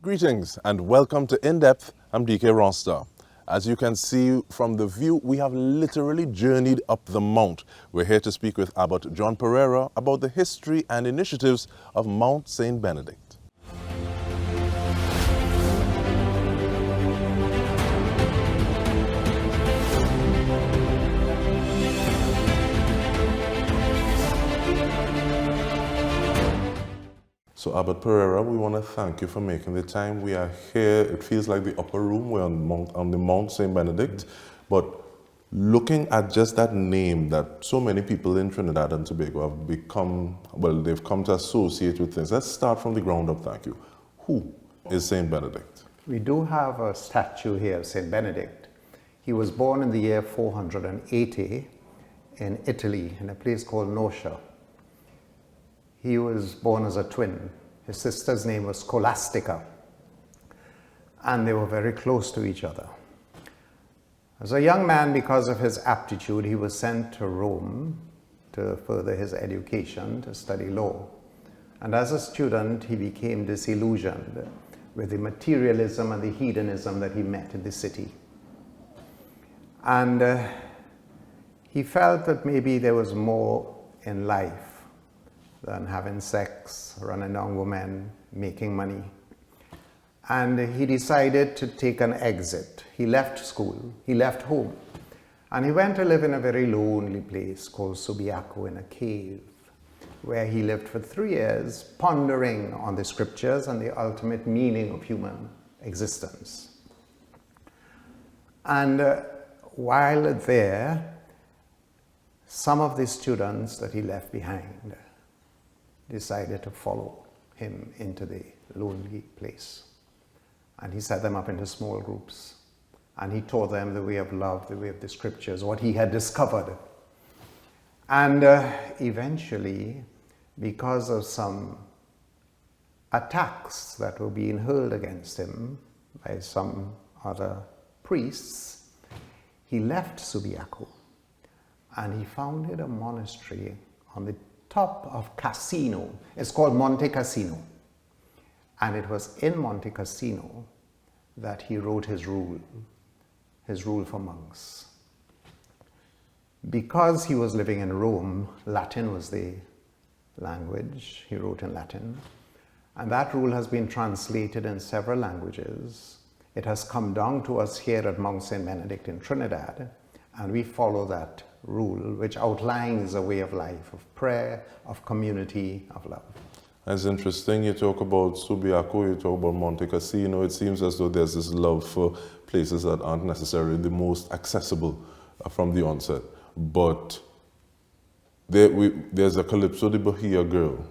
Greetings and welcome to In Depth. I'm Dike Rostant. As you can see from the view, we have literally journeyed up the mount. We're here to speak with Abbot John about the history and initiatives of Mount Saint Benedict. So Abbot Pereira, we want to thank you for making the time. We are here, it feels like the upper room, we're on the Mount Saint Benedict, but looking at just that name that so many people in Trinidad and Tobago have become, well, they've come to associate with things. Let's start from the ground up, thank you. Who is Saint Benedict? We do have a statue here of Saint Benedict. He was born in the year 480 in Italy, in a place called Norcia. He was born as a twin. His sister's name was Scholastica, and they were very close to each other. As a young man, because of his aptitude, he was sent to Rome to further his education, to study law. And as a student, he became disillusioned with the materialism and the hedonism that he met in the city. And he felt that maybe there was more in life than having sex, running down women, making money. And he decided to take an exit. He left school, he left home, and he went to live in a very lonely place called Subiaco in a cave, where he lived for 3 years, pondering on the scriptures and the ultimate meaning of human existence. And while there, some of the students that he left behind decided to follow him into the lonely place. And he set them up into small groups. And he taught them the way of love, the way of the scriptures, what he had discovered. And eventually, because of some attacks that were being hurled against him by some other priests, he left Subiaco and he founded a monastery on the top of Cassino. It's called Monte Cassino. And it was in Monte Cassino that he wrote his rule for monks. Because he was living in Rome, Latin was the language. He wrote in Latin. And that rule has been translated in several languages. It has come down to us here at Mount Saint Benedict in Trinidad, and we follow that rule, which outlines a way of life, of prayer, of community, of love. That's interesting. You talk about Subiaco, you talk about Monte Cassino. It seems as though there's this love for places that aren't necessarily the most accessible from the onset. But there's a Calypso the Bahia girl.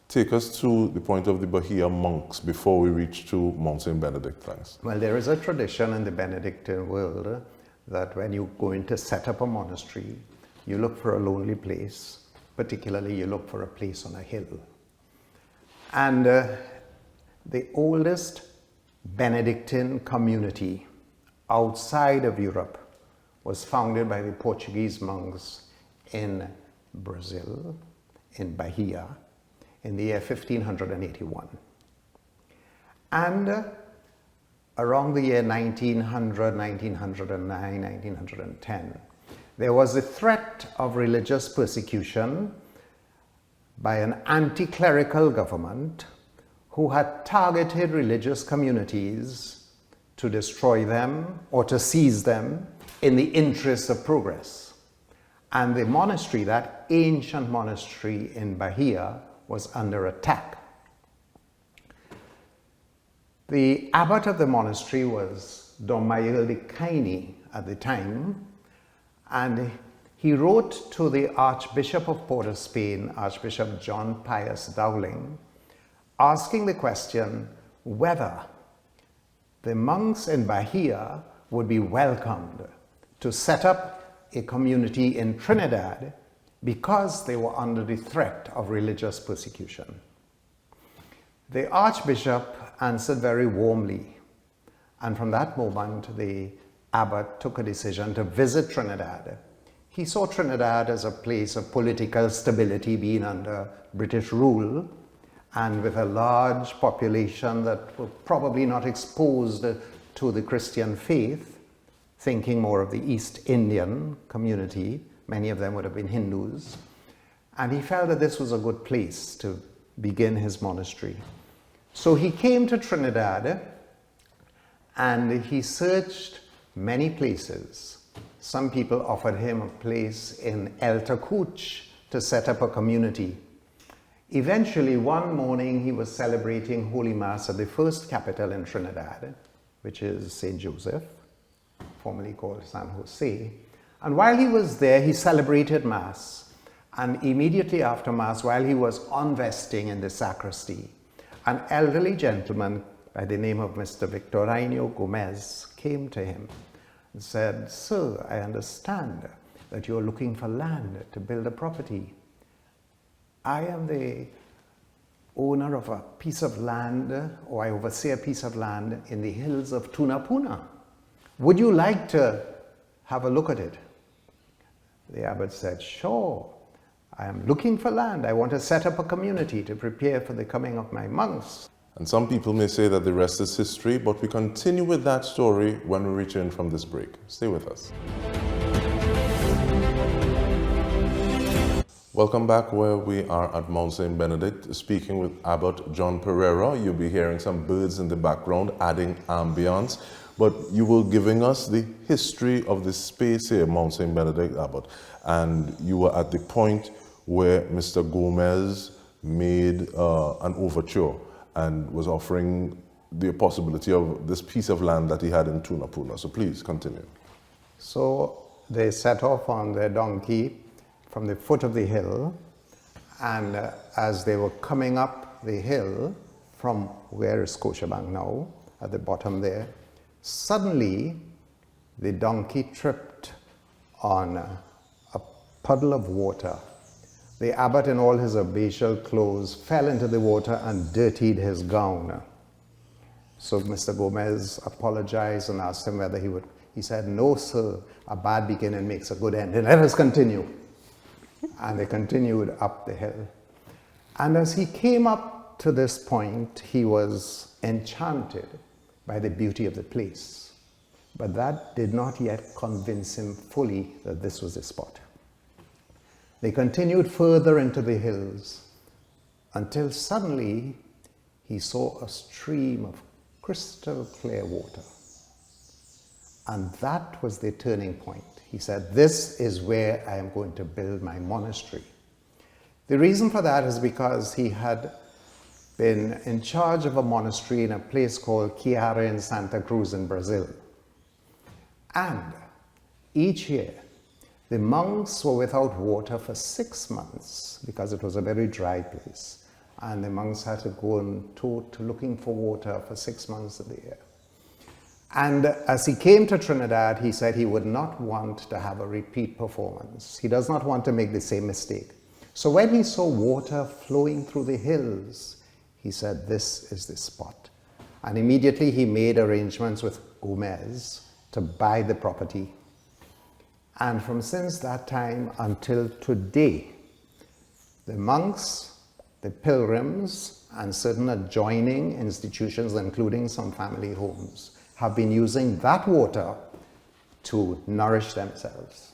Take us to the point of the Bahia monks before we reach to Mount Saint Benedict, thanks. Well, there is a tradition in the Benedictine world that when you're going to set up a monastery, you look for a lonely place. Particularly, you look for a place on a hill. And the oldest Benedictine community outside of Europe was founded by the Portuguese monks in Brazil, in Bahia, in the year 1581. And around the year 1900, 1909, 1910, there was a threat of religious persecution by an anti-clerical government who had targeted religious communities to destroy them or to seize them in the interest of progress. And the monastery, that ancient monastery in Bahia, was under attack. The abbot of the monastery was Dom Manuel de Caini at the time, and he wrote to the Archbishop of Port of Spain, Archbishop John Pius Dowling, asking the question whether the monks in Bahia would be welcomed to set up a community in Trinidad because they were under the threat of religious persecution. The Archbishop answered very warmly, and from that moment the abbot took a decision to visit Trinidad. He saw Trinidad as a place of political stability, being under British rule, and with a large population that were probably not exposed to the Christian faith, thinking more of the East Indian community. Many of them would have been Hindus. And he felt that this was a good place to begin his monastery. So he came to Trinidad and he searched many places. Some people offered him a place in El Tacuch to set up a community. Eventually, one morning, he was celebrating Holy Mass at the first capital in Trinidad, which is St. Joseph, formerly called San Jose. And while he was there, he celebrated Mass. And immediately after Mass, while he was unvesting in the sacristy, an elderly gentleman by the name of Mr. Victorino Gomez came to him and said, "Sir, I understand that you're looking for land to build a property. I am the owner of a piece of land, or I oversee a piece of land in the hills of Tunapuna. Would you like to have a look at it?" The abbot said, "Sure. I am looking for land. I want to set up a community to prepare for the coming of my monks." And some people may say that the rest is history, but we continue with that story when we return from this break. Stay with us. Welcome back, where we are at Mount Saint Benedict speaking with Abbot John Pereira. You'll be hearing some birds in the background adding ambience, but you were giving us the history of the space here, Mount Saint Benedict, Abbot. And you were at the point where Mr. Gomez made an overture and was offering the possibility of this piece of land that he had in Tunapuna. So please continue. So they set off on their donkey from the foot of the hill, and as they were coming up the hill from where is Scotiabank now, at the bottom there, suddenly the donkey tripped on a puddle of water. The abbot in all his abbatial clothes fell into the water and dirtied his gown. So Mr. Gomez apologized and asked him whether he would. He said, "No, sir, a bad beginning makes a good end, and let us continue." And they continued up the hill. And as he came up to this point, he was enchanted by the beauty of the place. But that did not yet convince him fully that this was the spot. They continued further into the hills until suddenly he saw a stream of crystal clear water. And that was the turning point. He said, "This is where I am going to build my monastery." The reason for that is because he had been in charge of a monastery in a place called Chiara in Santa Cruz in Brazil. And each year, the monks were without water for 6 months because it was a very dry place. And the monks had to go on tour to looking for water for 6 months of the year. And as he came to Trinidad, he said he would not want to have a repeat performance. He does not want to make the same mistake. So when he saw water flowing through the hills, he said, "This is the spot." And immediately he made arrangements with Gomez to buy the property. And from since that time until today, the monks, the pilgrims, and certain adjoining institutions, including some family homes, have been using that water to nourish themselves.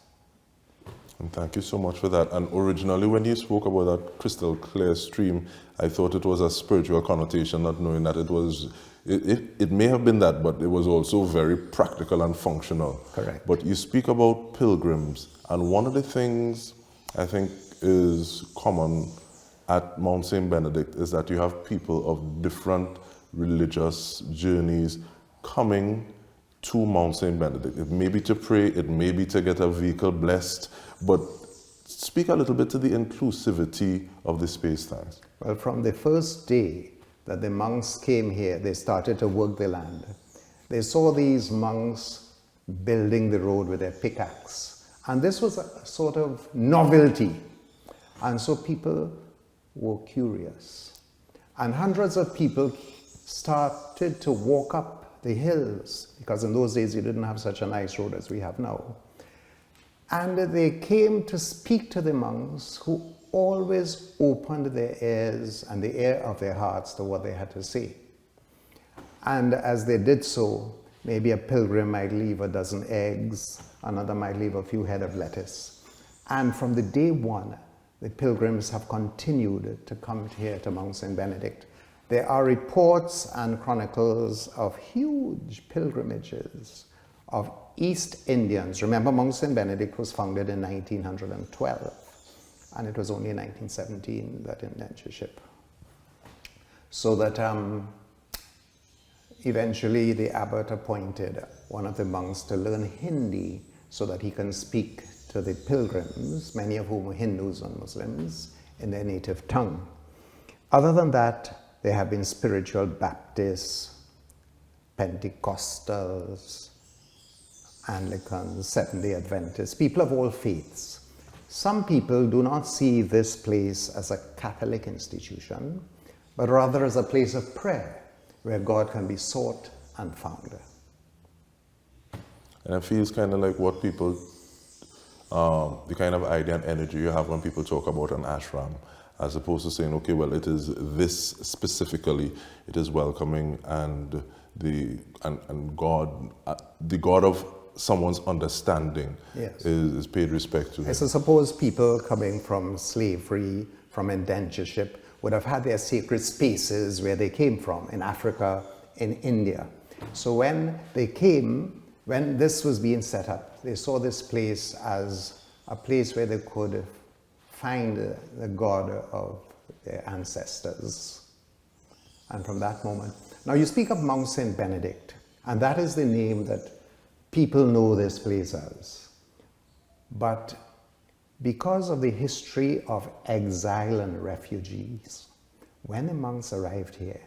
And thank you so much for that. And originally, when you spoke about that crystal clear stream, I thought it was a spiritual connotation, not knowing that it may have been that, but it was also very practical and functional. Correct. But you speak about pilgrims, and one of the things I think is common at Mount Saint Benedict is that you have people of different religious journeys coming to Mount Saint Benedict. It may be to pray, it may be to get a vehicle blessed, but speak a little bit to the inclusivity of the space, thanks. Well, from the first day that the monks came here, they started to work the land. They saw these monks building the road with their pickaxe. And this was a sort of novelty. And so people were curious. And hundreds of people started to walk up the hills, because in those days you didn't have such a nice road as we have now. And they came to speak to the monks, who always opened their ears and the ear of their hearts to what they had to say. And as they did so, maybe a pilgrim might leave a dozen eggs, another might leave a few head of lettuce. And from the day one, the pilgrims have continued to come here to Mount Saint Benedict. There are reports and chronicles of huge pilgrimages of East Indians. Remember, Mount Saint Benedict was founded in 1912, and it was only in 1917 that indentureship. So that eventually the abbot appointed one of the monks to learn Hindi so that he can speak to the pilgrims, many of whom were Hindus and Muslims, in their native tongue. Other than that, there have been spiritual Baptists, Pentecostals, Anglicans, Seventh-day Adventists, people of all faiths. Some people do not see this place as a Catholic institution, but rather as a place of prayer where God can be sought and found. And it feels kind of like what people, the kind of idea and energy you have when people talk about an ashram, as opposed to saying, okay, well, it is this specifically, it is welcoming, and God, the God of someone's understanding, yes, is paid respect to him. I suppose people coming from slavery, from indentureship, would have had their sacred spaces where they came from, in Africa, in India. So when they came, when this was being set up, they saw this place as a place where they could find the God of their ancestors. And from that moment, now you speak of Mount Saint Benedict, and that is the name that people know this place as. But because of the history of exile and refugees, when the monks arrived here,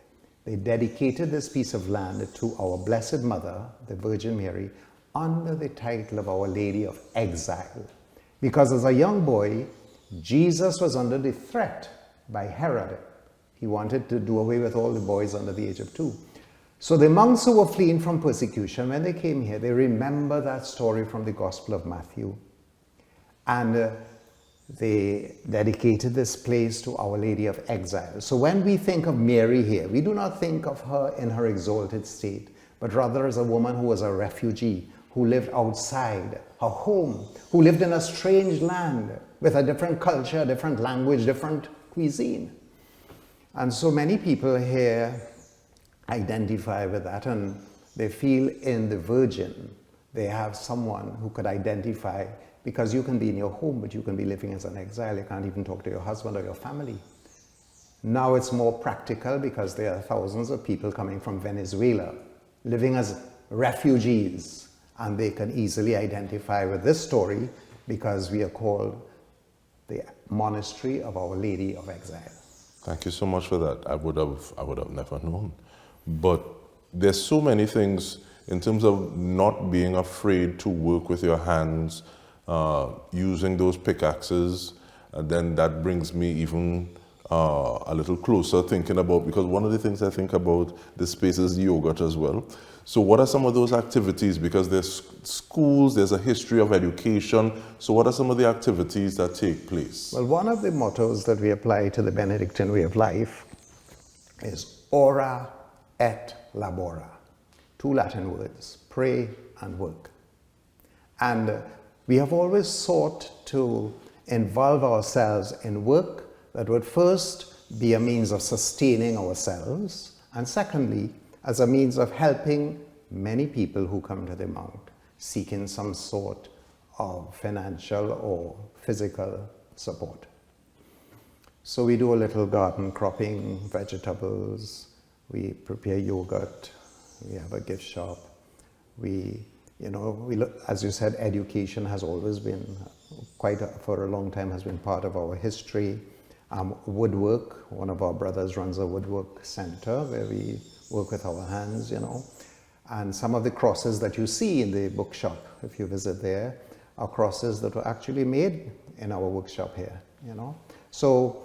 they dedicated this piece of land to our Blessed Mother, the Virgin Mary, under the title of Our Lady of Exile. Because as a young boy, Jesus was under the threat by Herod. He wanted to do away with all the boys under the age of 2. So the monks who were fleeing from persecution, when they came here, they remember that story from the Gospel of Matthew. And they dedicated this place to Our Lady of Exile. So when we think of Mary here, we do not think of her in her exalted state, but rather as a woman who was a refugee, who lived outside her home, who lived in a strange land with a different culture, different language, different cuisine. And so many people here identify with that, and they feel in the Virgin they have someone who could identify, because you can be in your home, but you can be living as an exile. You can't even talk to your husband or your family. Now it's more practical because there are thousands of people coming from Venezuela, living as refugees, and they can easily identify with this story because we are called the Monastery of Our Lady of Exile. Thank you so much for that. I would have never known. But there's so many things in terms of not being afraid to work with your hands, using those pickaxes, and then that brings me even a little closer thinking about, because one of the things I think about this space is yogurt as well. So what are some of those activities? Because there's schools, there's a history of education. So what are some of the activities that take place? Well, one of the mottos that we apply to the Benedictine way of life is ora et labora. 2 Latin words, pray and work. And we have always sought to involve ourselves in work that would first be a means of sustaining ourselves, and secondly, as a means of helping many people who come to the Mount, seeking some sort of financial or physical support. So we do a little garden cropping, vegetables, we prepare yogurt, we have a gift shop, we look, as you said, education has always been for a long time has been part of our history. Woodwork, one of our brothers runs a woodwork center where we work with our hands, and some of the crosses that you see in the bookshop, if you visit there, are crosses that were actually made in our workshop here, So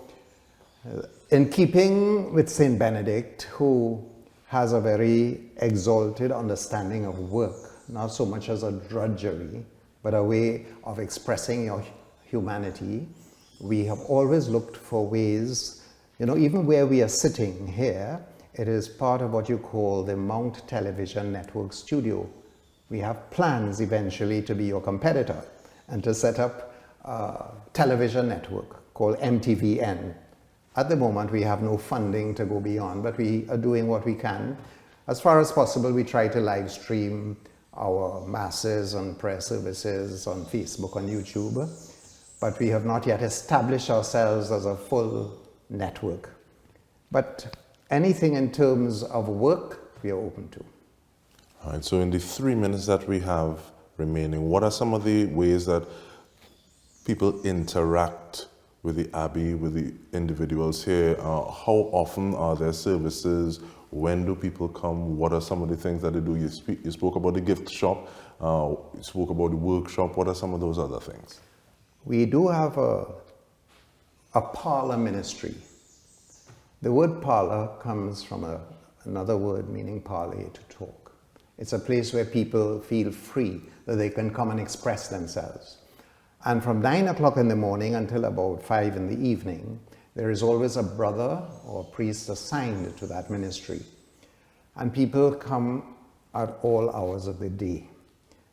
in keeping with Saint Benedict, who has a very exalted understanding of work, not so much as a drudgery, but a way of expressing your humanity, we have always looked for ways, even where we are sitting here, it is part of what you call the Mount Television Network Studio. We have plans eventually to be your competitor and to set up a television network called MTVN. At the moment, we have no funding to go beyond, but we are doing what we can. As far as possible, we try to live stream our masses and prayer services on Facebook, on YouTube, but we have not yet established ourselves as a full network. But anything in terms of work, we are open to. All right, so in the 3 minutes that we have remaining, what are some of the ways that people interact with the Abbey, with the individuals here? How often are there services? When do people come? What are some of the things that they do? You spoke about the gift shop, you spoke about the workshop. What are some of those other things? We do have a parlor ministry. The word parlor comes from another word meaning parley, to talk. It's a place where people feel free, that they can come and express themselves. And from 9 o'clock in the morning until about 5 in the evening, there is always a brother or a priest assigned to that ministry. And people come at all hours of the day.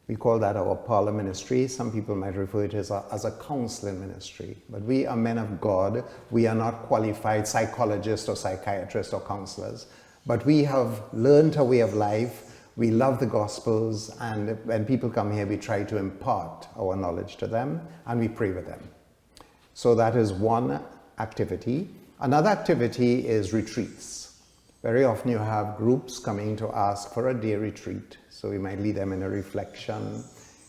We call that our parlor ministry. Some people might refer to it as a counseling ministry. But we are men of God. We are not qualified psychologists or psychiatrists or counselors. But we have learned a way of life. We love the Gospels, and when people come here, we try to impart our knowledge to them, and we pray with them. So that is one activity. Another activity is retreats. Very often you have groups coming to ask for a day retreat. So we might lead them in a reflection.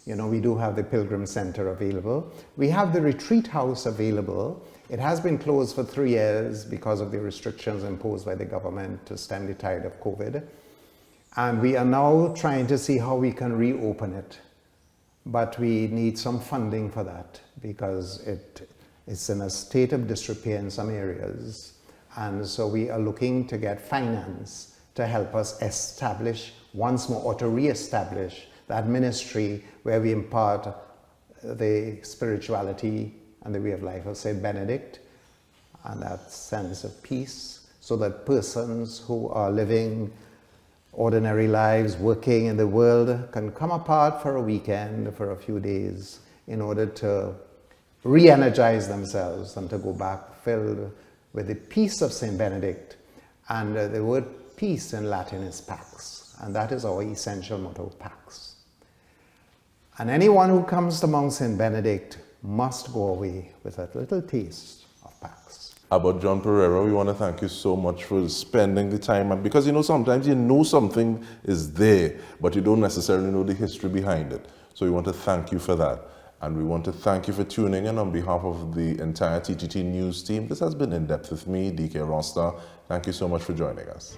We do have the Pilgrim Center available. We have the retreat house available. It has been closed for 3 years because of the restrictions imposed by the government to stem the tide of COVID. And we are now trying to see how we can reopen it. But we need some funding for that because it's in a state of disrepair in some areas. And so we are looking to get finance to help us establish once more, or to re-establish that ministry where we impart the spirituality and the way of life of Saint Benedict and that sense of peace, so that persons who are living ordinary lives, working in the world, can come apart for a weekend, for a few days, in order to re-energize themselves and to go back filled with the peace of Saint Benedict. And the word peace in Latin is pax, and that is our essential motto, pax. And anyone who comes to Mount Saint Benedict must go away with a little taste of pax. Abbot John Pereira, we want to thank you so much for spending the time. And because sometimes something is there, but you don't necessarily know the history behind it. So we want to thank you for that. And we want to thank you for tuning in on behalf of the entire TTT News team. This has been In Depth with me, Dike Rostant. Thank you so much for joining us.